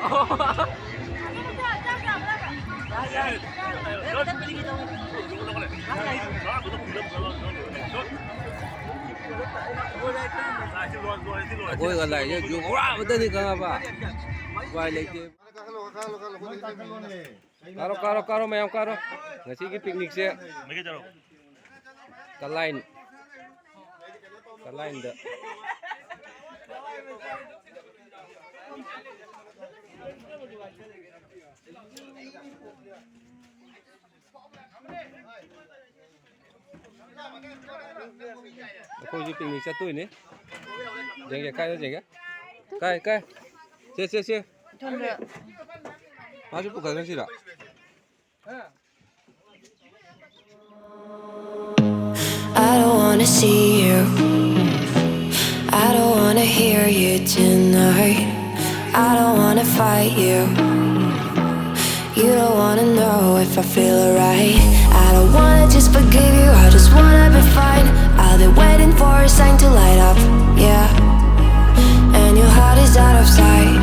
Aku kan lagi juga wah betul ni kan apa? Wah lagi. Karo mayam karo. Ngasi ki picnic se. Kalain dah. Aku juga picnic satu ini. Jangan. Kai. Se. Masuk bukan sih tak? I don't wanna see you. I don't wanna hear you tonight. I don't wanna fight you. You don't wanna know if I feel alright. I don't wanna just forgive you, I just wanna be fine. I'll be waiting for a sign to light up, yeah. And your heart is out of sight.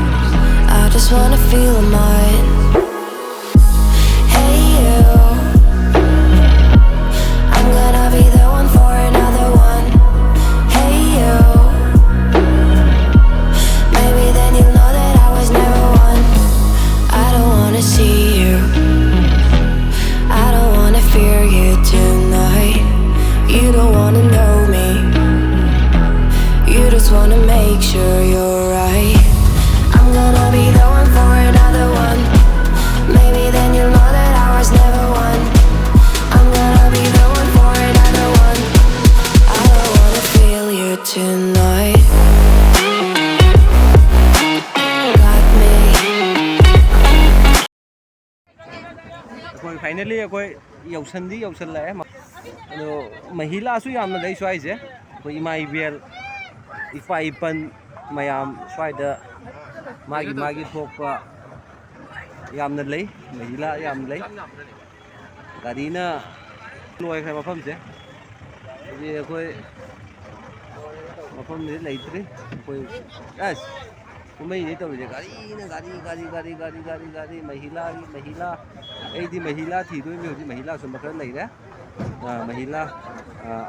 I just wanna feel mine. Hey you, I'm gonna be the one for another one. Hey you, maybe then you'll know that I was never one. I don't wanna see you, I don't wanna fear you tonight. You don't wanna know me, you just wanna make sure you're right. I'm gonna be the one for another one. Maybe then you'll know that I was never one. I'm gonna be the one for another one. I don't wanna feel you tonight. Got me. Koi finally koi yausan leh. Ado mahila su yam na dai swai je. Koi imai bel ipa ipan mayam swai da magi thokpa yam na lei mahila yam lei. Gari na loi khai mafam je. Ji koi mafam ni lei tri koi as kumai ni tau je gari mahila ei di mahila thi doi mi ji mahila sum bakar lei da mahila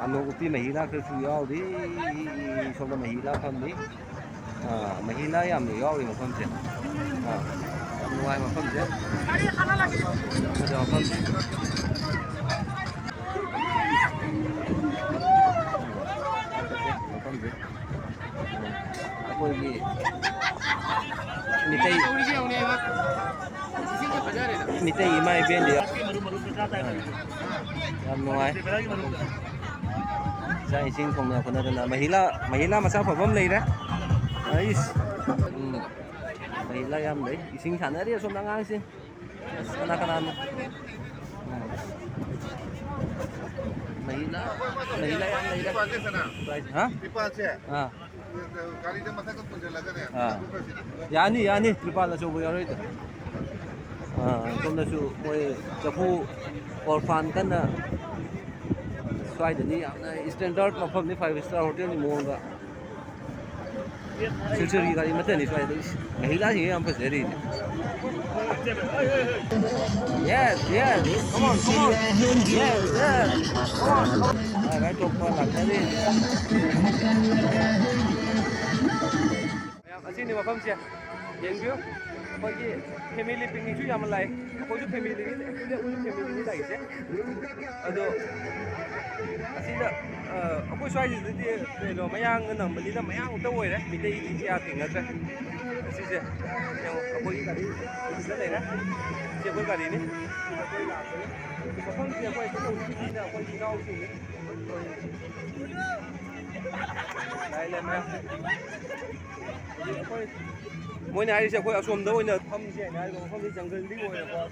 anogupi mahila ka su yaw di somda mahila pham ni mahila yam ni yaw ri mafam je nuai mafam je ada mafam je koi gi mitei mai ben dia yam nuai sai sing khong na khona na mahila masa phawam lei da ais mahila yam lei ising thana ri som ngang sin kana mahila yam lei da ha pipa se ha gari de matha ko punja lagane ha yani tripa la so bo yaroi da somda su moi chapu orphan kana swai da ni amna standard mafam ni 5-star hotel ni monga silchari gari mate ni swai da mahila hi am pa zeri ni yes come on yes come on ai top pa la kare asi ni mafam sia yang view bagi family picnic ju yam lai ko ju family ni dai se ado asida ko swai ji no mayang nang mali na mayang ta oi re mi dei ti ya ting atra asi se yang ko yi gari se dai ra se ko gari ni ko phong se ko ko ti na ko ti nau ti lai le ma mỗi ngày sẽ quay ở xuồng đâu nhờ không gì này không đi chẳng gần đi ngồi là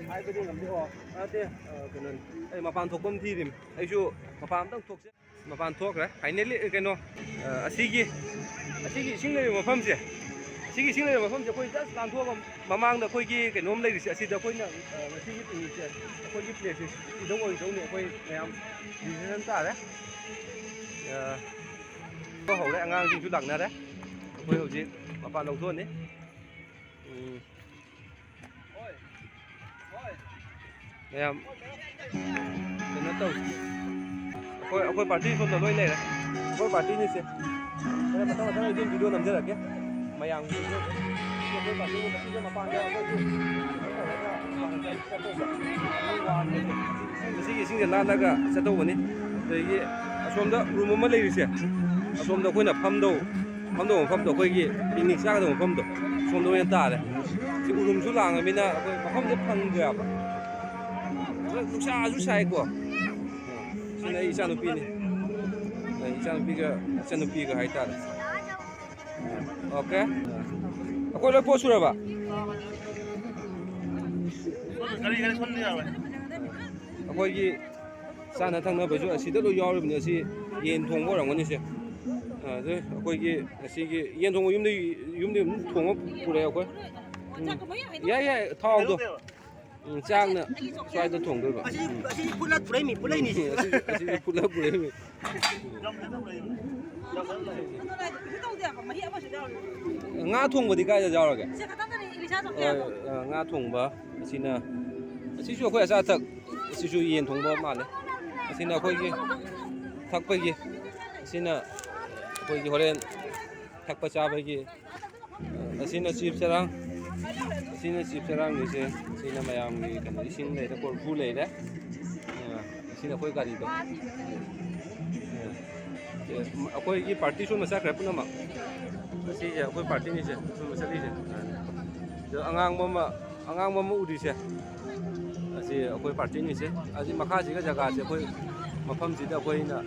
ai cái đi làm gì họ thế cái này mà bàn thuốc bơm thi thì ai chú mà bànต้องthuốc chứ mà bàn thuốc đấy phải nên lấy cái nó asigi sinh lên mà phẩm gì asigi sinh lên mà phẩm gì quay rất bàn thuốc mà mang được quay cái nôm lấy thì sẽ xin được quay nữa asigi thì sẽ quay cái place thì đâu ngồi đâu nữa quay này em đi đến ta đấy có hậu đấy ngang thì chú đẳng này đấy quay hậu gì mà bàn đầu tuần đấy Mày nó tàu khôi party không được lôi này khôi party như thế đây mà tao thấy trên video nằm dưới là kia mày ăn khôi party như thế mà pan ra cái sinh nhật lan ra sẽ đâu vậy đấy cái xong đó room mà lấy đi xe xong đó khôi nạp phăm đâu khôi cái picnic sang đâu phăm đâu xong đó hiện tại đấy thì room số làng ở bên nào khôi mà phăm rất phăng được lúc xa rút sai của xin này isan upi này isan upi cái hai ta ok aku lepas sudah pak aku ini sana thang na baju asida lo yaw ni asi yen thong bo rang ni se rồi aku ini asi ki yen thong yum ni thong pure aku ya thong tu trang nữa xoay tôi thủng thôi cả phút lát pulai ni phút lát pulai mi ngã thủng vào thì cái giờ rồi kìa ngã thủng vào xin là xin chú khỏe sao thật xin chú yên thủng vào mà đấy xin là khôi gì thắc bây gì xin là khôi gì hồi đêm thắc bạch cha bây gì xin là chip sarang xin là chip sarang như thế xin là mayam cái này xin này nó còn full này đấy xin là khôi cái gì đó khôi cái party show mà sao cái nó mà xin là khôi party như thế mà sao đi thế giờ angang mama udi thế xin khôi party như thế xin mà khác gì cái jaga thế khôi mà pham gì đó khôi na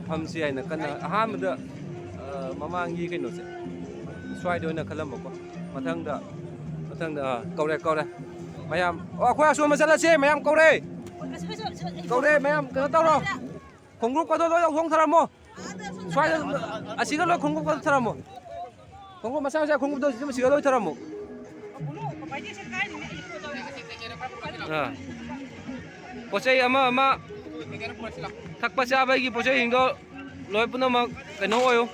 pham gì này cái na ham mà đó mama nghĩ cái nó thế xoay đôi na kalam bako mathang da kau đây mayam khôi xuống mà sao là mayam kau đây mayam cái tao rồi không lúc có tôi không thằng mo xoay chỉ có lối không có thằng mo không có mà sao không có tôi chỉ có lối thằng mo posai ama thak pacha bai gi posai hingdo loi puna ma kano oyo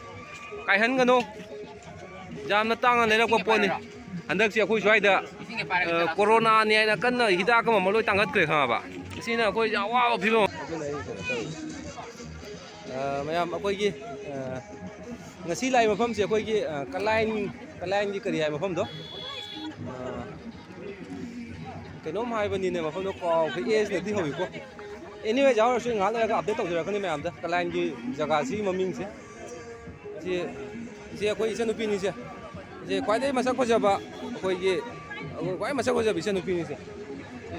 kai han gano jam na tang le ko poni andak sia khoi swai da corona ni na kan na hida ka ma loi tang hat kre kha ba sina khoi ja wa phi mo mayam khoi gi ngasi lai ma pham sia khoi gi kalain gi kari hai ma pham do cái nôm hai bên này mà không nó có cái es này thì hồi quá anyway giáo rồi ngã lại cái update tổng rồi cái này mày làm đó cái line gì jaga gì mà mình sẽ có isan upin gì sẽ quay đây mà sao có giờ bà quay gì quay mà sao có giờ isan upin gì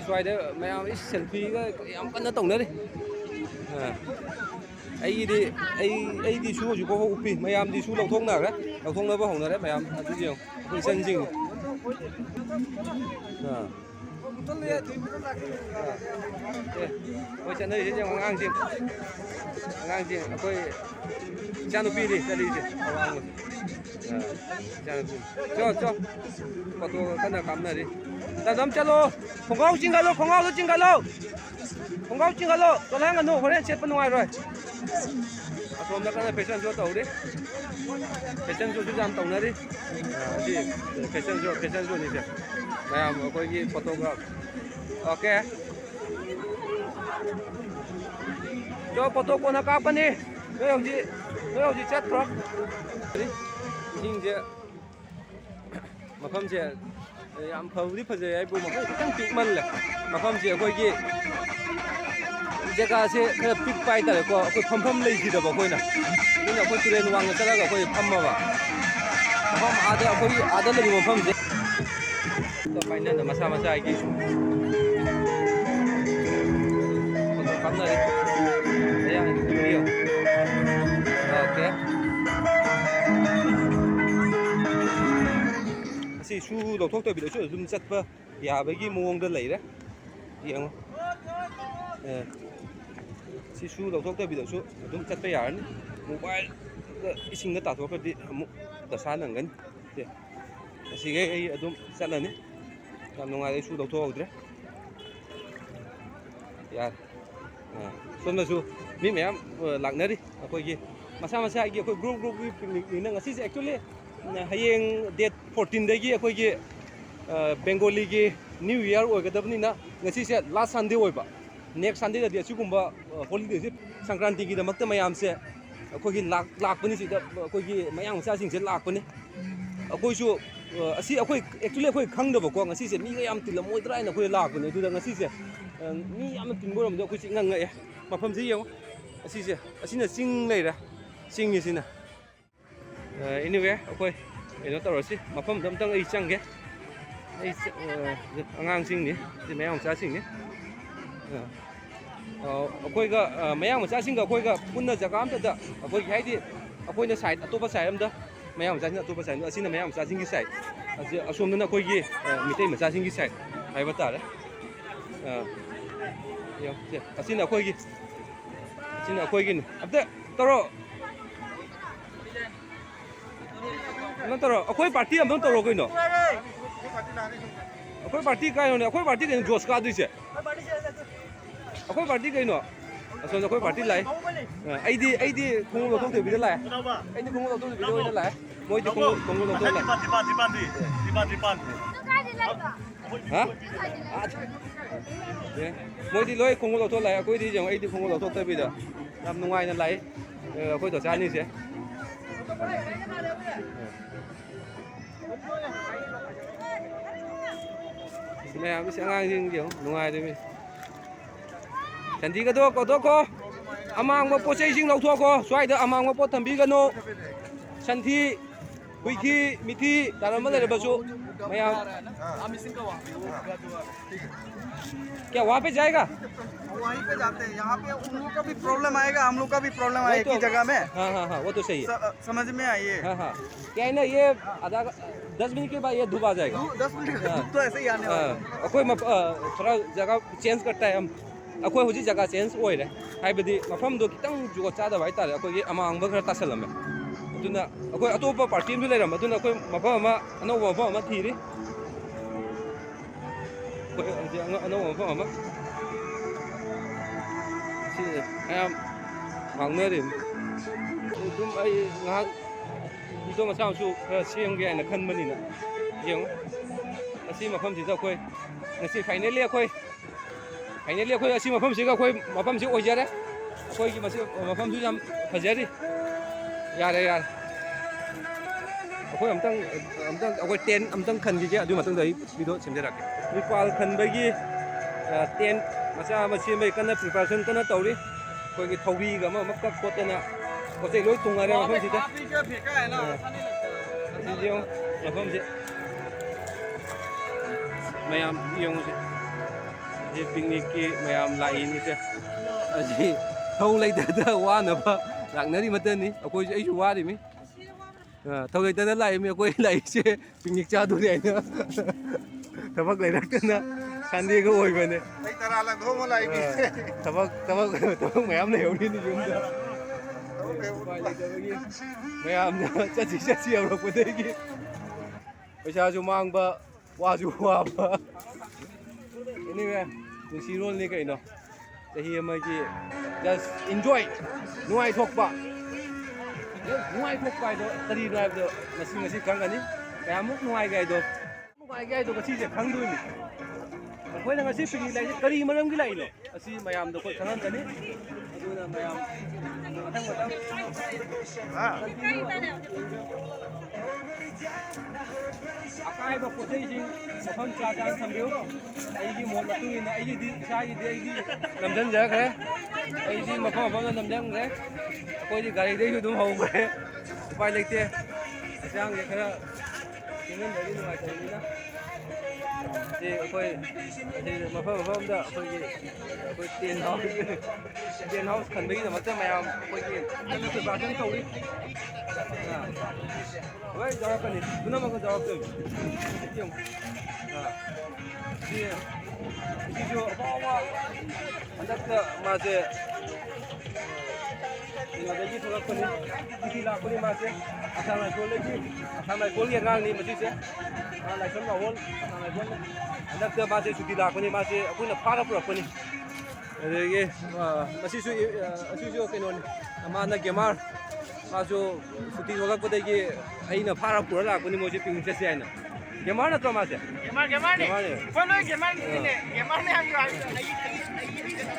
xoay đấy mày làm selfie cái em cần nó tổng nữa đi ai đi xuống chỉ có upin mày làm đi xuống đầu thông nào đấy đầu thông nó có hỏng rồi đấy mày làm cái gì không isan gì ôi chân đây sẽ ngang gì tôi chăn nuôi đi chân đi cho có tôi cái nào cắm này đi ta dám chân lô không có chinh galo tôi lấy ngân nụ hồi chết bên ngoài rồi hôm nay cái này phải chân cho tàu đi phải chân cho jam tàu này đi gì phải chân cho đi chứ mày có cái photograph ok cho photo của nó cáp đi nói ông gì chết rồi nhìn chứ mà không chứ em phơi đi phơi gì ai buồn mà cũng chẳng chịu mình là mà không chứ coi gì 제가 그 빅바이다 그 펌펌 레이지도 보고 있나 그냥 그 트레인 왕을 따라가 거기 펌마봐 펌 아들들이 뭐 펌지 또 파이는 마사마사 이게 또 감나리 그냥 이거 오케이 si su đầu thuốc tôi bị lỗi zoom chặt vơ nhà với cái muông đơn lấy đấy hiểu không si su đầu thuốc tôi bị lỗi zoom chặt bây giờ mobile cái sinh cái tạo thuốc cái một tờ san là ngân si cái zoom chặt lần đấy làm nó ngay su đầu thuốc đấy ya xuân mà su mi mẹ lặng nữa đi coi gì mà sao cái group mình năng si actually hayeng date 14 ꯑꯩꯈꯣꯏꯒꯤ ꯕꯦꯡꯒꯣꯂꯤꯒꯤ new year ꯑꯣꯏꯒꯗꯕꯅꯤꯅ ꯉꯁꯤꯁꯦ ꯂꯥꯁ ꯁꯟꯗꯦ ꯑꯣꯏꯕ next ꯁꯟꯗꯦꯗꯗꯤ ꯑꯁꯤꯒꯨꯝꯕ ꯍꯣꯂꯤꯗꯦꯁꯦ ꯁꯪꯀ꯭ꯔꯥꯟꯇꯤꯒꯤꯗꯃꯛꯇ ꯃꯌꯥꯝꯁꯦ ꯑꯩꯈꯣꯏꯒꯤ ꯂꯥꯛꯄꯅꯤ ꯁꯤꯗ ꯑꯩꯈꯣꯏꯒꯤ ꯃꯌꯥꯡ ꯃꯆꯥꯁꯤꯡꯁꯦ ꯂꯥꯛꯄꯅꯤ ꯑꯩꯈꯣꯏꯁꯨ ꯑꯁꯤ ꯑꯦꯛꯆꯨꯑꯦꯂꯤ ꯑꯩꯈꯣꯏ ꯈꯪꯗꯕꯀꯣ ꯉꯁꯤꯁꯦ ꯃꯤꯒ ꯌꯥꯝ ꯇꯤꯜꯂꯝꯃꯣꯏꯗ꯭ꯔꯥ ꯍꯥꯏꯅ ꯑꯩꯈꯣꯏ ꯂꯥꯛꯄꯅꯦ ꯑꯗꯨꯗ ꯉꯁꯤꯁꯦ ꯃꯤ ꯌꯥꯝꯅ ꯇꯤꯟꯕ ꯑꯣꯏꯔꯝꯕꯗꯣ ꯑꯩꯈꯣꯏꯁꯦ ꯉꯛꯉꯛꯑꯦ ꯃꯐꯝꯁꯦ ꯌꯦꯡꯉꯣ ꯑꯁꯤꯁꯦ ꯑꯁꯤꯅ ꯆꯤꯡ ꯂꯩꯔꯦ ꯆꯤꯡꯒꯤꯁꯤꯅ ꯑꯦꯅꯤꯋꯦ ꯑꯩꯈꯣꯏ ꯀꯩꯅꯣ ꯇꯧꯔꯁꯤ ꯃꯐꯝꯗ ꯑꯝꯇꯪ ꯑꯩ ꯆꯪꯒꯦ ꯑꯩ ꯑꯉꯥꯡꯁꯤꯡꯅꯤ ꯁꯤ ꯃꯌꯥꯡ ꯃꯆꯥꯁꯤꯡꯅꯤ ꯑꯩꯈꯣꯏꯒ ꯃꯌꯥꯡ ꯃꯆꯥꯁꯤꯡꯒ ꯑꯩꯈꯣꯏꯒ ꯄꯨꯟꯅ ꯖꯒꯥ ꯑꯝꯇꯗ ꯑꯩꯈꯣꯏꯒꯤ ꯍꯥꯏꯗꯤ ꯑꯩꯈꯣꯏꯅ ꯁꯥꯏꯠ ꯑꯇꯣꯞꯄ ꯁꯥꯏꯠ ꯑꯝꯗ ꯃꯌꯥꯡ ꯃꯆꯥꯁꯤꯡꯅ ꯑꯇꯣꯞꯄ ꯁꯥꯏꯠ ꯑꯁꯤꯅ ꯃꯌꯥꯡ ꯃꯆꯥꯁꯤꯡꯒꯤ ꯁꯥꯏꯠ ꯑꯁꯣꯝꯗꯅ ꯑꯩꯈꯣꯏꯒꯤ ꯃꯤꯇꯩ ꯃꯆꯥꯁꯤꯡꯒꯤ ꯁꯥꯏꯠ ꯍꯥꯏꯕ ꯇꯥꯔꯦ ꯑꯁꯤꯅ ꯑꯩꯈꯣꯏꯒꯤꯅꯤ ꯑꯝꯇ ꯇꯧꯔꯣ ꯅꯪ ꯇꯧꯔꯣ ꯑꯩꯈꯣꯏ ꯄꯥꯔꯇꯤ ꯑꯝꯇꯪ ꯇꯧꯔꯣ ꯀꯩꯅꯣ ꯑꯩꯈꯣꯏ ꯄꯥꯔꯇꯤ ꯀꯩꯅꯣꯅꯦ ꯑꯩꯈꯣꯏ ꯄꯥꯔꯇꯤ ꯀꯩꯅꯣ ꯖꯣꯁ ꯀꯥꯗꯣꯏꯁꯦ ꯑꯩꯈꯣꯏ ꯄꯥꯔꯇꯤ ꯀꯩꯅꯣ ꯑꯁꯣꯝꯗ ꯑꯩꯈꯣꯏ ꯄꯥꯔꯇꯤ ꯂꯥꯛꯑꯦ ꯑꯩꯗꯤ ꯈꯣꯡꯎꯞ ꯂꯧꯊꯣꯛꯇꯕꯤꯗ ꯂꯥꯛꯑꯦ ꯑꯩꯗꯤ ꯈꯣꯡꯎꯞ ꯂꯧꯊꯣꯛꯇꯕꯤꯗ ꯑꯣꯏꯅ ꯂꯥꯛꯑꯦ ꯃꯣꯏꯗꯤ ꯈꯣꯡꯎꯞ ꯂꯧꯊꯣꯛ ꯂꯥꯛꯑꯦ ꯃꯣꯏꯗꯤ ꯂꯣꯏ ꯈꯣꯡꯎꯞ ꯂꯧꯊꯣꯛ ꯂꯥꯛꯑꯦ ꯑꯩꯈꯣꯏꯗꯤ ꯌꯦꯡꯉꯣ ꯑꯩꯗꯤ ꯈꯣꯡꯎꯞ ꯂꯧꯊꯣꯛꯇꯕꯤꯗ ꯌꯥꯝ ꯅꯨꯡꯉꯥꯏꯅ ꯂꯥꯛꯏ ꯑꯩꯈꯣꯏ ꯗꯣꯆꯥꯅꯤꯁꯦ ꯃꯌꯥꯝꯁꯤ ꯑꯉꯥꯡꯁꯤꯡ ꯌꯦꯡꯉꯣ ꯅꯨꯡꯉꯥꯏꯔꯤꯃꯤ ꯁꯟꯊꯤꯒꯗꯣ ꯀꯧꯊꯣꯛꯈꯣ ꯑꯃꯥꯡꯕ ꯄꯣꯠ ꯆꯩꯁꯤꯡ ꯂꯧꯊꯣꯛꯈꯣ ꯁ꯭ꯋꯥꯏꯗ ꯑꯃꯥꯡꯕ ꯄꯣꯠ ꯊꯝꯕꯤꯒꯅꯨ ꯁꯟꯊꯤ हुꯏꯈꯤ मिथी तारम लेरबसु मयाम क्या वहाँ पे जाएगा वहीं पे जाते हैं यहाँ पे उन लोग का भी प्रॉब्लम आएगा हम लोग का भी प्रॉब्लम आएगा एक ही जगह में हाँ हाँ हाँ वो तो सही है समझ में आइए हाँ हाँ क्या है ना ये आधा 10 मिनट के बाद ये धूप आ जाएगा 10 मिनट का धूप तो ऐसे ही आने वाला है कोई थोड़ा जगह चेंज करता है हम अखोई हुजी जगह चेंज ओइरे हाइबदी मफमदो खितंग जुगो चादा बाइ तारे अखोई अमांगबा खरा तासलमे अदुना अखोई अतोपा पार्टी अमु लेरम अदुना अखोई मफम अमा अनौबा मफम अमा थीरी अखोई अनौबा मफम अमा सी आयाम मांगनरिम दुम आई ngahak ito masamsu khara semge aina khanbani na yeng asi mafam sida अखोई ngasi finally अखोई असी मफम से मफम से ओजरे अखोई मफम से हम फजरी यारे यार अखोई अखोई टेन अमतंग खनगीजे अदु मतंग दई वीडियो सेमजराके रिपाल खनबगी टेन मचा मसी मै कन्ना प्रिपरेशन कन्ना तौरी अखोई थौरी ग म मक्का कोतना कोते लोय तुंगारे मफम से फेंका है ना यो मफम से मयाम यong से ये पिकनिक की मयाम लाइनी से अजी थौ लेददा वानबा लांगनरी मतनी अकोई अइसु वारिमी थौ लेददा लाइमी अकोई लाइसे पिकनिक चादुरे आइना थबक लेरक्तना संडे को ओइबने भाई तरा ला धोम लाइमी थबक मयाम लेउनी नि युमदा मयाम चची औरपदेगी पैसाजु मांगबा वाजु वाबा anyway नुसीरोल नि कइनो चही अमगी just enjoy नुआइ थोकपा दो तरी ड्राइव दो ngasi खंगनी कयामुक नुआइ गाइदो ngasi जे खंगदोनि अखोइना ngasi पिनि लाइ करी मरमगी लाइनो असि मयाम दो कोइ खंगनगनी अदुना मयाम मथंग अकाइबा पोथैजिं मफम चाचान थम्बियो अइगी मोल मतुइना अइगी दि इसागी दि अइगी लमजन जखरे अइगी मफम मफम नमजंगरे अकोइदि गाड़ी देसु दुम हौगरे उपाय लेते असांग जे खरा किंगन दरि नुआइ तरिना जे अकोइ मफम दा अकोइ टेन हाउस खनबगी दमकता मयाम अकोइगी प्रिपरेशन तौरी वही जवाब करनी दुना मको जवाब दो क्यों ये जो बावा अंदर का मासे इनोदेगी थोड़ा कनी किसी लाखों मासे असम कोल ये गांग नहीं मची से लाइसन लावल असम कोल अंदर का मासे छुट्टी लाखों मासे अपन फारा पूरा कनी ये मसी जो केनोन अमाना गेमार ꯃꯥꯁꯨ ꯁꯨꯇꯤ ꯊꯣꯛꯂꯛꯄꯗꯒꯤ ꯑꯩꯅ ꯐꯥꯔ ꯄꯨꯔ ꯂꯥꯛꯄꯅꯤ ꯃꯣꯏꯁꯦ ꯄꯤꯛꯅꯤꯛ ꯆꯠꯁꯦ ꯍꯥꯏꯅ ꯒꯦꯃꯔ ꯅꯠꯇ꯭ꯔꯣ ꯃꯥꯁꯦ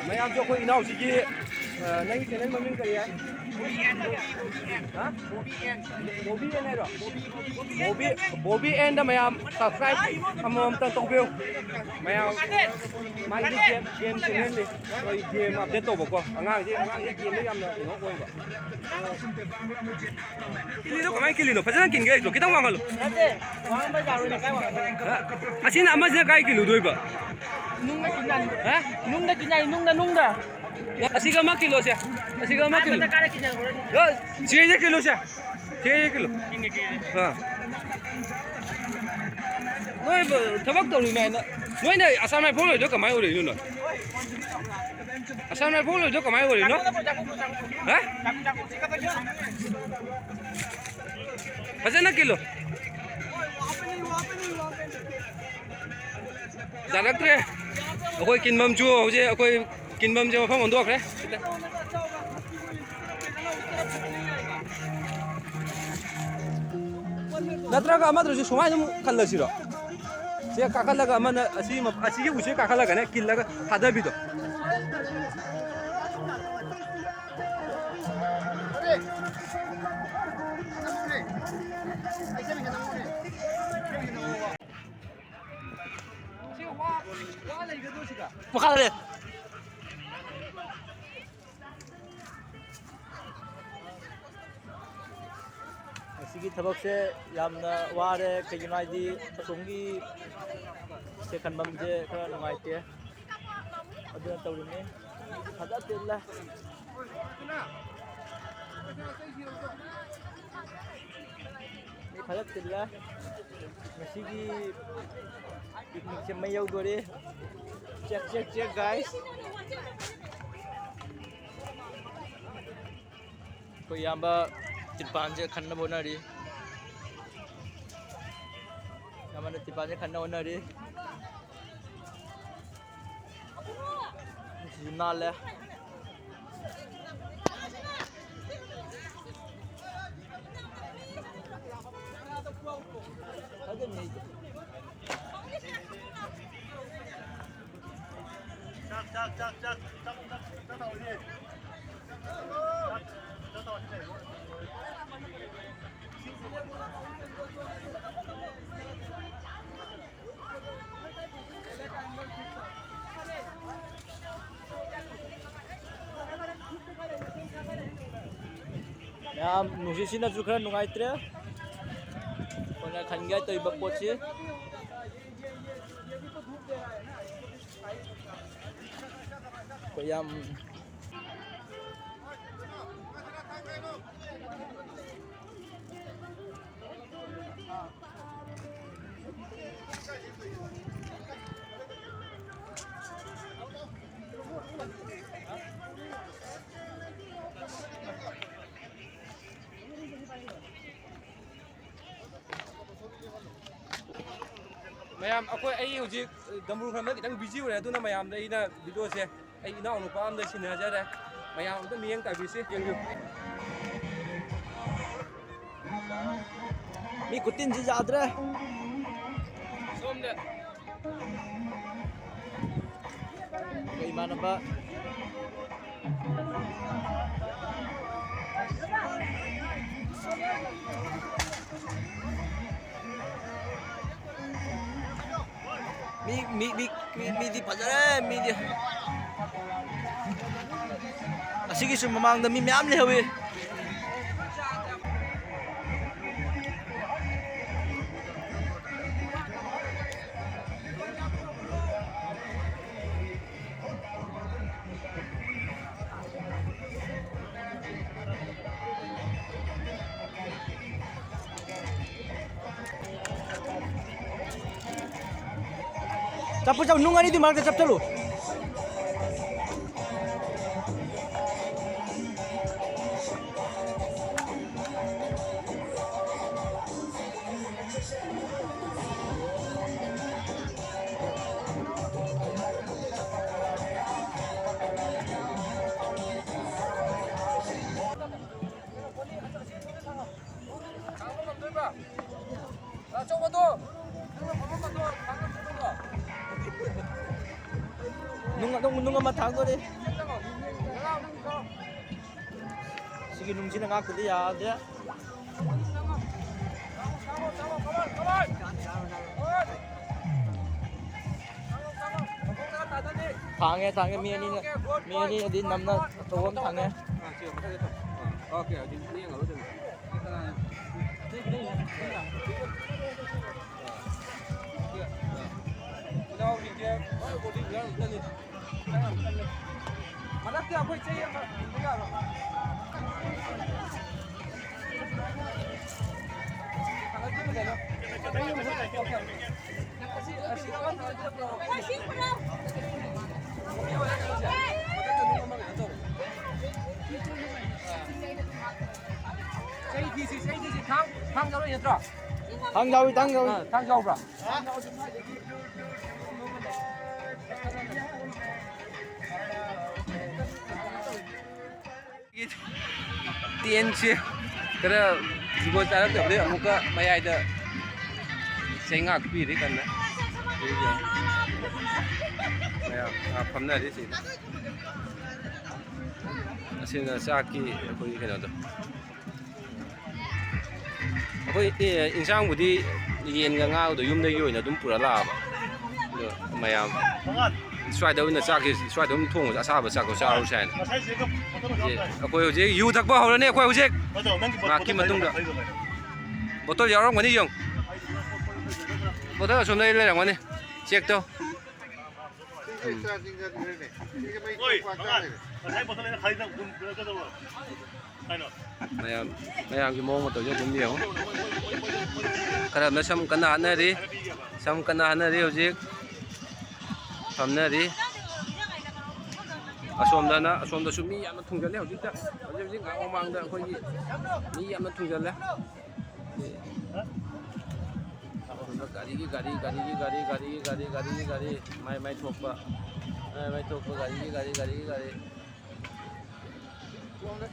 ꯃꯌꯥꯝꯁꯨ ꯑꯩꯈꯣꯏ ꯏꯅꯥꯎꯁꯤꯒꯤ ꯅꯪꯒꯤ ꯆꯦꯅꯦꯜ ꯃꯃꯤꯡ ꯀꯔꯤ ꯍꯥꯏ ꯕꯣꯕꯤ ꯑꯦꯟ ꯍꯥꯏꯔꯣ ꯕꯣꯕꯤ ꯑꯦꯟꯗ ꯃꯌꯥꯝ ꯁꯕꯁꯀ꯭ꯔꯥꯏꯕ ꯑꯃꯃꯝꯇꯪ ꯇꯧꯕꯤꯌꯨ ꯃꯌꯥꯝ ꯃꯥꯒꯤ ꯒꯦꯝ ꯆꯦꯅꯦꯜꯅꯤ ꯑꯩꯈꯣꯏ ꯒꯦꯝ ꯑꯞꯗꯦꯠ ꯇꯧꯕꯀꯣ ꯑꯉꯥꯡꯁꯦ ꯒꯦꯝꯗ ꯌꯥꯝꯅ ꯀꯩꯅꯣ ꯑꯣꯏꯕ ꯀꯤꯂꯤꯗꯣ ꯀꯃꯥꯏꯅ ꯀꯤꯂꯤꯅꯣ ꯐꯖꯅ ꯀꯤꯟꯒꯦ ꯍꯩꯇ꯭ꯔꯣ ꯈꯤꯇꯪ ꯋꯥꯡꯍꯜꯂꯨ ꯑꯁꯤꯅ ꯑꯃꯁꯤꯅ ꯀꯥꯏ ꯀꯤꯂꯨꯗꯣꯏꯕ ꯅꯨꯡꯗ ꯑꯁꯤꯒ ꯑꯃ ꯀꯤꯂꯣꯁꯦ ꯑꯁꯤꯒ ꯑꯃ ꯀꯤꯂꯣ ꯆꯦꯁꯦ ꯀꯤꯂꯣꯁꯦ ꯆꯦꯁꯦ ꯀꯤꯂꯣ ꯅꯣꯏ ꯊꯕꯛ ꯇꯧꯔꯤꯃꯦꯅ ꯅꯣꯏꯅ ꯑꯁꯥꯝ ꯔꯥꯏꯐꯜ ꯑꯣꯏꯗꯣ ꯀꯃꯥꯏꯅ ꯑꯣꯏꯔꯤꯅꯣ ꯅꯣꯏ ꯑꯁꯥꯝ ꯔꯥꯏꯐꯜ ꯑꯣꯏꯗꯣ ꯀꯃꯥꯏꯅ ꯑꯣꯏꯔꯤꯅꯣ ꯐꯖꯅ ꯀꯤꯂꯣ ꯌꯥꯔꯛꯇ꯭ꯔꯦ ꯑꯩꯈꯣꯏ ꯀꯤꯟꯐꯝꯁꯨ ꯍꯧꯖꯤꯛ ꯑꯩꯈꯣꯏ ꯀꯤꯟꯐꯝꯁꯦ ꯃꯐꯝ ꯍꯣꯡꯗꯣꯛꯈ꯭ꯔꯦ ꯅꯠꯇ꯭ꯔꯒ ꯑꯃꯗꯨꯁꯨ ꯁꯨꯃꯥꯏꯅ ꯑꯗꯨꯝ ꯈꯜꯂꯁꯤꯔꯣ ꯁꯤ ꯀꯥꯈꯠꯂꯒ ꯑꯃꯅ ꯑꯁꯤꯒꯤ ꯎꯆꯦꯛ ꯀꯥꯈꯠꯂꯒꯅꯦ ꯀꯤꯜꯂꯒ ꯊꯥꯗꯕꯤꯗꯣ ꯃꯈꯥꯗ ꯂꯩ ꯃꯁꯤꯒꯤ ꯊꯕꯛꯁꯦ ꯌꯥꯝꯅ ꯋꯥꯔꯦ ꯀꯩꯒꯤꯅꯣ ꯍꯥꯏꯗꯤ ꯑꯁꯣꯝꯒꯤ ꯁꯦ ꯈꯟꯐꯝꯁꯦ ꯈꯔ ꯅꯨꯡꯉꯥꯏꯇꯦ ꯑꯗꯨꯅ ꯇꯧꯔꯤꯅꯤ ꯐꯖ ꯇꯤꯜꯂꯦ ꯃꯤ ꯐꯖ ꯇꯤꯜꯂꯦ ꯉꯁꯤꯒꯤ ꯄꯤꯛꯅꯤꯛꯁꯦ ꯃꯩ ꯌꯧꯗꯣꯔꯤ ꯆꯦꯛ ꯆꯦꯛ ꯆꯦꯛ ꯒꯥꯏꯁ ꯑꯩꯈꯣꯏ ꯏꯌꯥꯝꯕ ꯇꯤꯔꯄꯥꯟꯁꯦ ꯈꯟꯅꯕ ꯍꯣꯠꯅꯔꯤ ꯌꯥꯝꯅ ꯇꯤꯔꯄꯥꯟꯁꯦ ꯈꯟꯅꯕ ꯍꯣꯠꯅꯔꯤ ꯁꯤꯁꯨ ꯅꯥꯜꯂꯦ ꯌꯥꯝ ꯅꯨꯡꯁꯤꯠꯁꯤꯅꯁꯨ ꯈꯔ ꯅꯨꯡꯉꯥꯏꯇ꯭ꯔꯦ ꯑꯩꯈꯣꯏꯅ ꯈꯟꯒꯦ ꯇꯧꯔꯤꯕ ꯄꯣꯠꯁꯤ ꯑꯩꯈꯣꯏ ꯌꯥꯝ ꯃꯌꯥꯝ ꯑꯩꯈꯣꯏ ꯑꯩ ꯍꯧꯖꯤꯛ ꯗꯝꯕꯨꯔ ꯈꯔꯝꯗ ꯈꯤꯇꯪ ꯕꯤꯖꯤ ꯑꯣꯏꯔꯦ ꯑꯗꯨꯅ ꯃꯌꯥꯝꯗ ꯑꯩꯅ ꯚꯤꯗꯤꯑꯣꯁꯦ ꯑꯩ ꯏꯅꯥꯎ ꯅꯨꯄꯥ ꯑꯝꯗ ꯁꯤꯟꯅꯖꯔꯦ ꯃꯌꯥꯝ ꯑꯝꯇ ꯃꯤꯠꯌꯦꯡ ꯇꯥꯕꯤꯁꯤ ꯌꯦꯡꯕꯤꯌꯨ ꯃꯤ ꯈꯨꯇꯤꯟꯁꯤ ꯌꯥꯗ꯭ꯔꯦ ꯁꯣꯝꯗ ꯑꯩꯈꯣꯏ ꯏꯃꯥꯟꯅꯕ ꯃꯤꯗꯤ ꯐꯖꯔꯦ ꯃꯤꯗꯤ ꯑꯁꯤꯒꯤꯁꯨ ꯃꯃꯥꯡꯗ ꯃꯤ ꯃꯌꯥꯝ ꯂꯩꯍꯧꯋꯤ ꯆꯞ ꯅꯨꯡ ꯑꯅꯤꯗꯨ ꯃꯔꯛꯇ ꯆꯞ ꯆꯠꯂꯨ nung mà thắng thôi đi. Sige nung sila ngak tadi ya dia. Thằng mi ni đi nằm nó tổ thằng nghe. Ok, đi nghiêng ở bên đâu thì kia có đi nữa tân đi mà nó kia quay chơi mà bây giờ thang dâu đấy nhá Thằng dâu thang dâu rồi TNC 그래 이거 자락도 아무까 마야이다 생각 비리 간다 그죠 마야 팜나 되지 아시나 사키 거기 그냥도 거기 인상부디 ꯌꯦꯟꯒ ꯉꯥꯒꯗꯣ ꯌꯨꯝꯗꯒꯤ ꯑꯣꯏꯅ ꯑꯗꯨꯝ ꯄꯨꯔ ꯂꯥꯛꯑꯕ ꯑꯗꯣ ꯃꯌꯥꯝ ꯁ꯭ꯋꯥꯏꯗ ꯑꯣꯏꯅ ꯆꯥꯛꯁꯤ ꯁ꯭ꯋꯥꯏꯗ ꯑꯗꯨꯝ ꯊꯣꯡꯉꯁꯨ ꯑꯁꯥꯕ ꯆꯥꯛꯇꯣ ꯆꯥꯔꯨꯁꯦ ꯍꯥꯏꯅ ꯑꯩꯈꯣꯏ ꯍꯧꯖꯤꯛ ꯌꯨ ꯊꯛꯄ ꯍꯧꯔꯅꯤ ꯑꯩꯈꯣꯏ ꯍꯧꯖꯤꯛ ꯉꯥꯏꯍꯥꯛꯀꯤ ꯃꯇꯨꯡꯗ ꯕꯣꯇꯜ ꯌꯥꯎꯔꯝꯒꯅꯤ ꯌꯦꯡꯉꯨ ꯕꯣꯇꯜ ꯑꯁꯣꯝꯗ ꯂꯩꯔꯝꯒꯅꯤ ꯆꯦꯛ ꯇꯧ ꯃꯌꯥꯝꯒꯤ ꯃꯑꯣꯡ ꯃꯇꯧꯁꯦ ꯑꯗꯨꯝ ꯌꯦꯡꯉꯨ ꯈꯔ ꯑꯃꯅ ꯁꯝ ꯀꯟꯅ ꯍꯥꯠꯅꯔꯤ ꯍꯧꯖꯤꯛ ꯐꯝꯅꯔꯤ ꯑꯁꯣꯝꯗꯁꯨ ꯃꯤ ꯌꯥꯝꯅ ꯊꯨꯡꯖꯜꯂꯦ ꯍꯧꯖꯤꯛ ꯉꯥꯏꯍꯥꯛ ꯃꯃꯥꯡꯗ ꯑꯩꯈꯣꯏꯒꯤ ꯃꯤ ꯌꯥꯝꯅ ꯊꯨꯡꯖꯜꯂꯦ ꯒꯥꯔꯤ ꯃꯥꯏ ꯊꯣꯛꯄ ꯒꯥꯔꯤ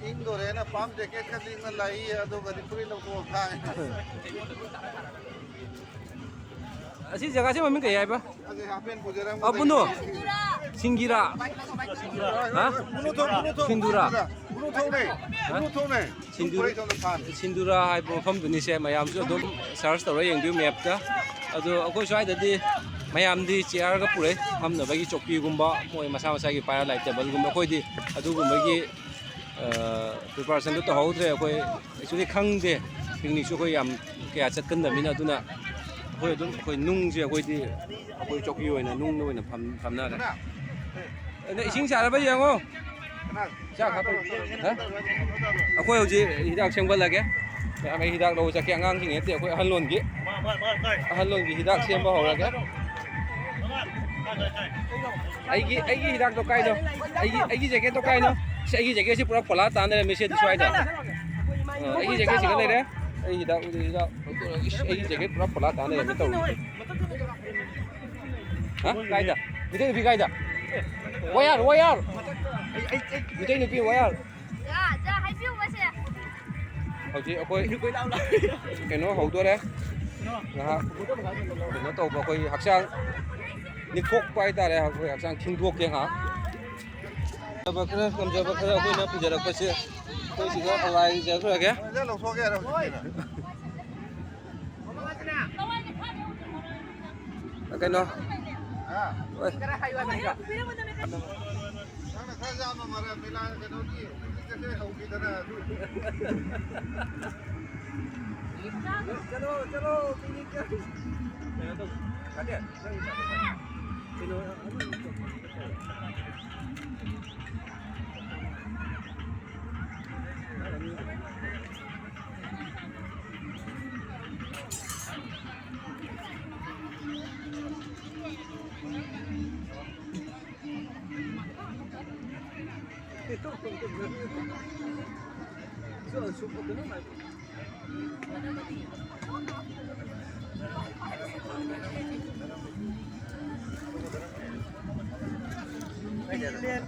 इंदोरेना पाम जैकेट का लिंग में लाई है तो गरीब पूरी लोग को उठाए असी जगह से मम्मी कहीं आए पा अरे हापेन पुजरा अब बुनो सिंगिरा हाँ सिंदूरा है मफम दुनिसे मयाम जो दो सर्च तौर यंग बिउ मैप का अदो अकोई स्वाइददी मयाम दी चेयर का पुरे हम नबगी चौकी गुम्बा मोय मसा की पायर लाइट टेबल गुम्बा कोई दी अदु गुम्बगी प्रिपरेशन तो हौद्रे अकोई एक्चुअली खंगदे पिकनिक सु कोई याम क्या चतकंदमिना अदुना अकोई अदुम अकोई नुंग जे अकोई दी अकोई चौकी ओइना नुंग ओइना फमना रे ने इसिंग सारबा यंगो चा खा ह अकोई होजि हिदाक सेंगबल लगे मैं हिदाक लो जाके अंगांग सिंग एते अकोई अहलोन की हिदाक सेंबा होरगे आइगी हिदाक तो काइनो आइगी जैकेट तो काइनो आई जगह से पूरा फला ताने मिसे दिसवाइदा आई जगह से ले रे आई हिदा आई जगह पूरा फला ताने में तो हां काइदा मिते भी काइदा वायर मिते नुपी वायर जा हाइपिउ बसे हौजी अकोई केनो हौदोरे ना केनो तो अकोई हक्सांग निथोक पाइ तारे अकोई हक्सांग खिंदोक के हां बकरा कमजोर खरा कोई ना पुजरा पसे कोई सिगा हवाई जगह के ले लो सो गया रे कनो हां ओए खाना खा जा हमारा मिला के दो की कैसे होगी तरह चलो पिकनिक तो काटे चलो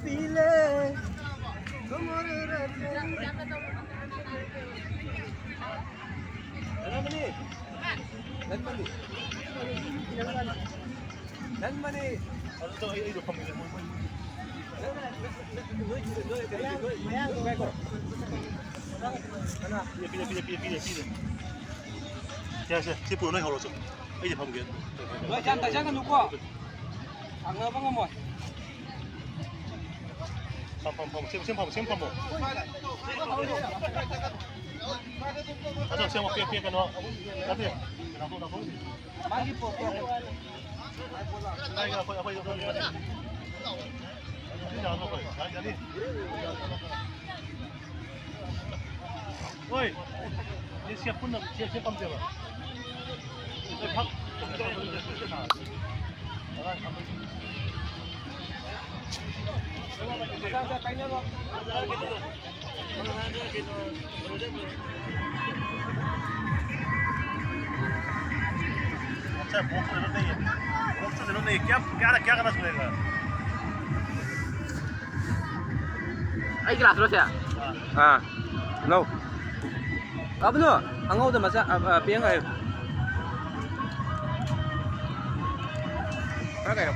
पीले तुम्हारे 런머니 이거 팝니다. 제 보는 거 알았어. 이제 봐보게. 너 잠깐 잠깐 놓고 안 가본 거 뭐? 팜. 샘 팜. 가자, 샘 피해 가너. 가세. 나도. 많이 뽑고. 나이가 아파. Oi, ini siap pun siap pam siapa? Pak, अच्छा बॉक्स जरूरत नहीं है क्या करना पड़ेगा Ay, gracias, ya. À, đâu? Ấp nữa, ăn ngô thì mà sao? Tiếng này.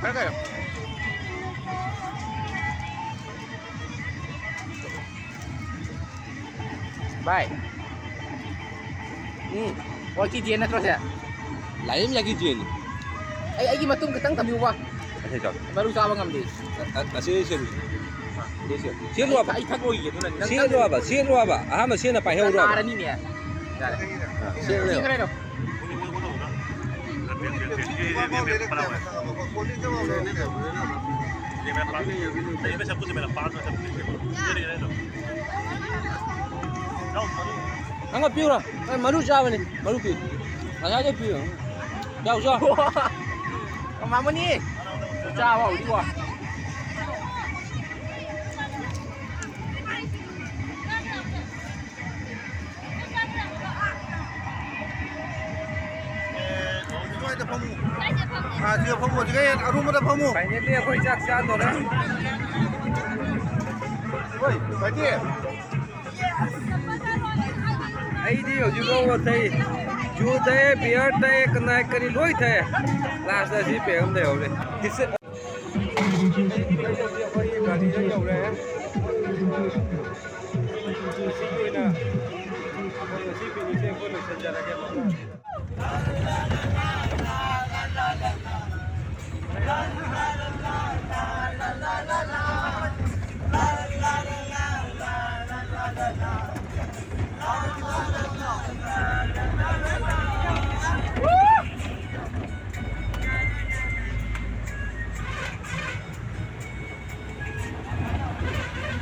Phát cái. Bye. Wal kijian na terus ya. Lain lagi chuyện. Ay, matung ketang tamiu wa. Thế rồi. Baru sa abang amdi. Xin. Xin rồi bà. Ay, thak loi gitu nan. Xin rồi bà. À mà xin là phải heo rồi. Ada ni ya. Xin rồi. Keren dong. Ăn ngập piu rồi. Mà rút ra vậy này. Mà rút piu. Mà ra cho piu. Đâu ra? Mama ni. Jauh di wa. 지금 펌모 지금 아루마다 펌모. Phải nhân lia quay chắc chắn rồi đấy. Ôi, phải đi. Ai đi ở chỗ đâu thấy chú thấy bia thấy cái này cái gì lối thấy là sao chỉ bia không đều đấy. Thì sẽ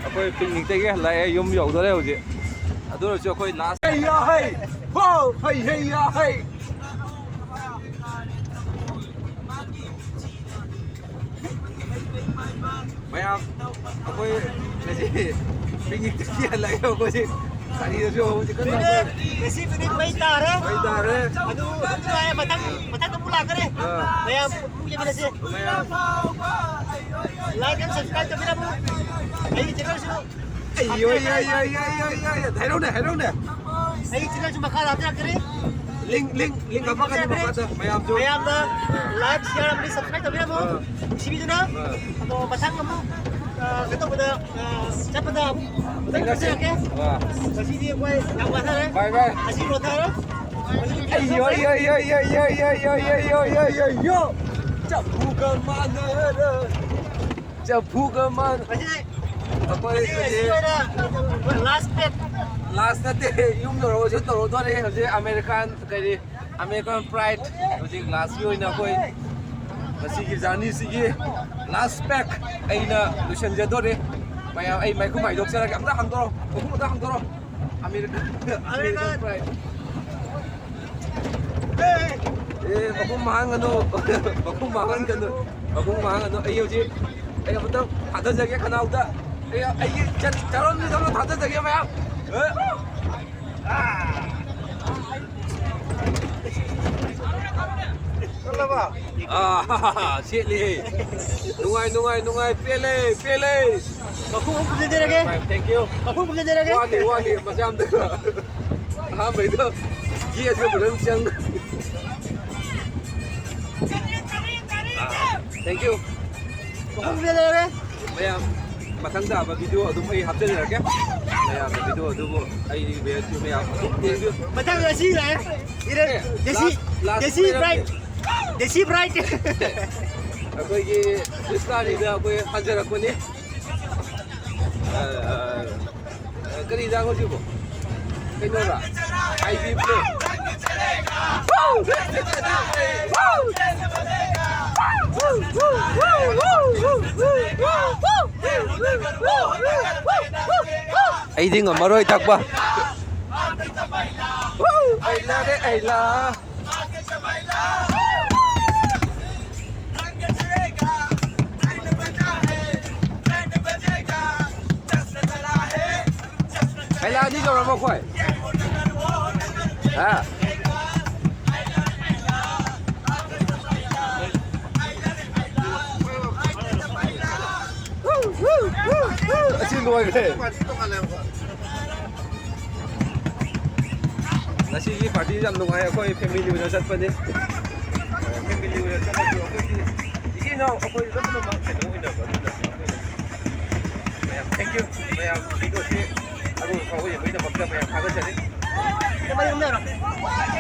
akwai picnic take lai yum yau da yau je adu jo akwai last hey ya hey ho hey ya hey mayam akwai naji picnic take lai yau ko je sari da jo je kan na Isi pinik may tare. bai da re Aduh, ay matang pula ka rin. Kaya punya bila siya. mayam Like and subscribe to Bila mo. Ay, channel siya. ay thấy đâu nè Ay, channel siya makalap na ka rin. link apa kan apa mayam jo Kaya ang like, share, and subscribe to Bila mo. Si video na. Ako matang mo. Ito ko na. Siya pa na. Matang ka siya ke. wah Kasi di ko ay nabasa rin. bye Asi ko tayo. yo chập phu cơ man chập phu cơ man Kasi akwai last step. last nate yung doro je doro to ne je American kai di American pride je last yo ina koi masi gi jani si gi last pack aina lucian je do de maya ai mai ku mai dok sara ka hang doro ku ta hang doro American pride bakung mahang ano ayo ji ayo betul ada jaga kenal udah ayo calon ni sama ada jaga maya shit li nungai pele Aku mau kerja dia lagi. thank you Aku mau kerja dia lagi. wali macam tu ah begitu dia juga belum siang Thank you. Không biết đấy. ꯃꯌꯥꯝ ꯃꯊꯪ ꯇꯥꯕ video ꯑꯗꯨꯝ ꯑꯩ ꯍꯥꯞꯆꯤꯟꯖꯔꯛꯀꯦ ꯃꯌꯥꯝꯅ video ꯑꯗꯨꯕꯨ ꯑꯩ ꯃꯌꯥꯝ ꯑꯗꯨꯝ ꯌꯦꯡꯕꯤꯌꯨ Mà thằng là gì này? Desi Bright. Desi Bright. ꯑꯩꯈꯣꯏꯒꯤ ꯏꯁꯇꯥꯔꯤꯗ ꯑꯩꯈꯣꯏ ꯍꯟꯖꯔꯛꯄꯅꯤ ꯀꯔꯤ ꯌꯦꯟꯖꯥꯡ ꯍꯧꯖꯤꯛꯕꯣ ꯀꯩꯅꯣꯔꯥ ꯑꯥꯏꯕꯤ ꯄ꯭ꯂꯦ ꯑꯩꯗꯤ ꯉꯝꯃꯔꯣꯏ ꯊꯛꯄ ꯑꯩꯂꯥ Đi rồi mà khỏe. À. Xin lỗi cái. Nasi party jam nung ay ako family with us pa din. Family with us ako. Iki na ako ito naman Thank you. Dito si ako yung may napagka may kagat siya. Cái bao nhiêu nữa rồi?